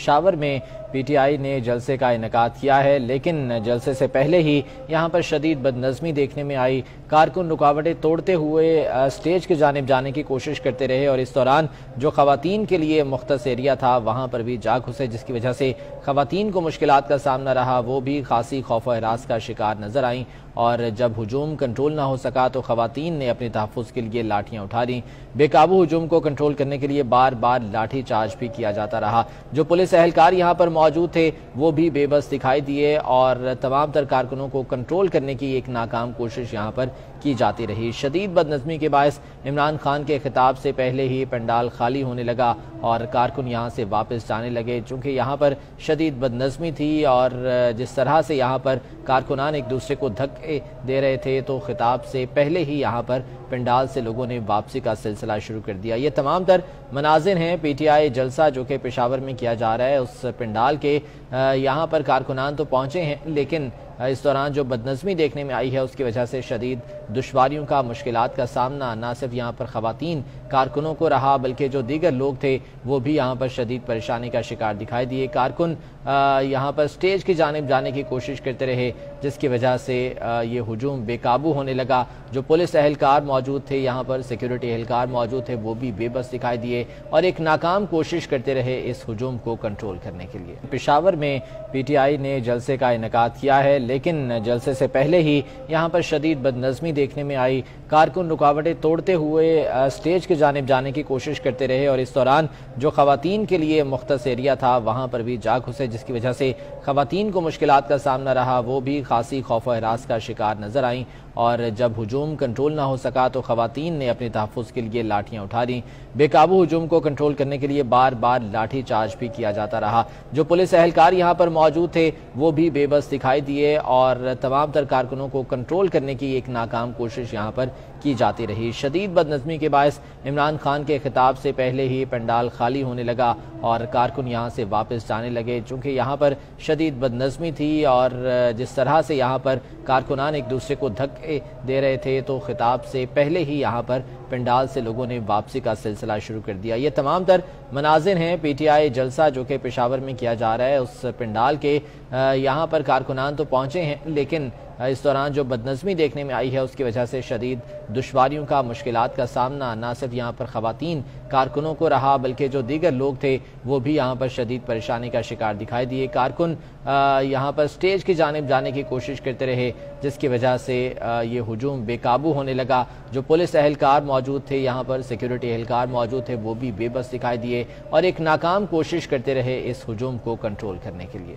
پشاور میں P T I نے جلسے کا انعقاد کیا ہے، لیکن جلسے سے پہلے ہی یہاں پر شدید بدنظمی دیکھنے میں آئی۔ کارکن رکاوٹیں توڑتے ہوئے سٹیج کی جانب جانے کی کوشش کرتے رہے اور اس دوران جو خواتین کے لیے مختص ایریا تھا وہاں پر بھی جا گھسے، جس کی وجہ سے خواتین کو مشکلات کا سامنا رہا، وہ بھی خاصی خوف و ہراس کا شکار نظر آئیں اور جب ہجوم کنٹرول نہ ہو سکا تو خواتین نے اپنے تحفظ کے لیے لاٹھیاں اٹھا دیں۔ بے قابو ہجوم کو کنٹرول کرنے کے لیے بار بار لاٹھی چارج بھی کیا جاتا رہا۔ جو پولیس اہلکار یہاں پر موجود تھے وہ بھی بے بس دکھائی دیے اور تمام تر کارکنوں کو کنٹرول کرنے کی ایک ناکام کوشش یہاں پر کی جاتی رہی۔ شدید بدنظمی کے باعث عمران خان کے خطاب سے پہلے ہی پنڈال خالی ہونے لگا اور کارکن یہاں سے واپس جانے لگے، چونکہ یہاں پر شدید بدنظمی تھی اور جس طرح سے یہاں پر کارکنان ایک دوسرے کو دھکے دے رہے تھے تو خطاب سے پہلے ہی یہاں پر پنڈال سے لوگوں نے واپسی کا سلسلہ شروع کر دیا۔ یہ تمام تر مناظر ہیں پی ٹی آئی جلسہ جو کہ پشاور میں کیا جا رہا ہے اس پنڈال کے۔ یہاں پر کارکنان تو پہنچے ہیں لیکن اس دوران جو بدنظمی دیکھنے میں آئی ہے اس کی وجہ سے شدید دشواریوں کا، مشکلات کا سامنا نہ صرف یہاں پر خواتین کارکنوں کو رہا بلکہ جو دیگر لوگ تھے وہ بھی یہاں پر شدید پریشانی کا شکار دکھائی دیے۔ کارکن یہاں پر سٹیج کی جانب جانے کی کوشش کرتے رہے جس کی وجہ سے یہ ہجوم بے قابو ہونے لگا۔ جو پولیس اہلکار موجود تھے یہاں پر، سیکیورٹی اہلکار موجود تھے، وہ بھی بے بس دکھائی دیے اور ایک ناکام کوشش کرتے رہے اس ہجوم کو کنٹرول کرنے کے لیے۔ پشاور میں پی ٹی آئی نے جلسے کا انعقاد کیا ہے، لیکن جلسے سے پہلے ہی یہاں پر شدید بدنظمی دیکھنے میں آئی۔ کارکن رکاوٹیں توڑتے ہوئے سٹیج کی جانب جانے کی کوشش کرتے رہے اور اس دوران جو خواتین کے لیے مختص ایریا تھا وہاں پر بھی جا گھسے، جس کی وجہ سے خواتین کو مشکلات کا سامنا رہا، وہ بھی خاصی خوف و ہراس کا شکار نظر آئیں اور جب ہجوم کنٹرول نہ ہو سکا تو خواتین نے اپنے تحفظ کے لیے لاٹھیاں اٹھا دیں۔ بے قابو ہجوم کو کنٹرول کرنے کے لیے بار بار لاٹھی چارج بھی کیا جاتا رہا۔ جو پولیس اہلکار یہاں پر موجود تھے وہ بھی بے بس دکھائی دیے اور تمام تر کارکنوں کو کنٹرول کرنے کی ایک ناکام کوشش یہاں پر کی جاتی رہی۔ شدید بدنظمی کے باعث عمران خان کے خطاب سے پہلے ہی پنڈال خالی ہونے لگا اور کارکن یہاں سے واپس جانے لگے، چونکہ یہاں پر شدید بدنظمی تھی اور جس طرح سے یہاں پر کارکنان ایک دوسرے کو دھکے دے رہے تھے تو خطاب سے پہلے ہی یہاں پر پنڈال سے لوگوں نے واپسی کا سلسلہ شروع کر دیا۔ یہ تمام تر مناظر ہیں پی ٹی آئی جلسہ جو کہ پشاور میں کیا جا رہا ہے اس پنڈال کے۔ یہاں پر کارکنان تو پہنچے ہیں لیکن اس دوران جو بدنظمی دیکھنے میں آئی ہے اس کی وجہ سے شدید دشواریوں کا، مشکلات کا سامنا نہ صرف یہاں پر خواتین کارکنوں کو رہا بلکہ جو دیگر لوگ تھے وہ بھی یہاں پر شدید پریشانی کا شکار دکھائی دیے۔ کارکن یہاں پر سٹیج کی جانب جانے کی کوشش کرتے رہے جس کی وجہ سے یہ ہجوم بے قابو ہونے لگا۔ جو پولیس اہلکار موجود تھے یہاں پر، سیکیورٹی اہلکار موجود تھے، وہ بھی بے بس دکھائی دیے اور ایک ناکام کوشش کرتے رہے اس ہجوم کو کنٹرول کرنے کے لیے۔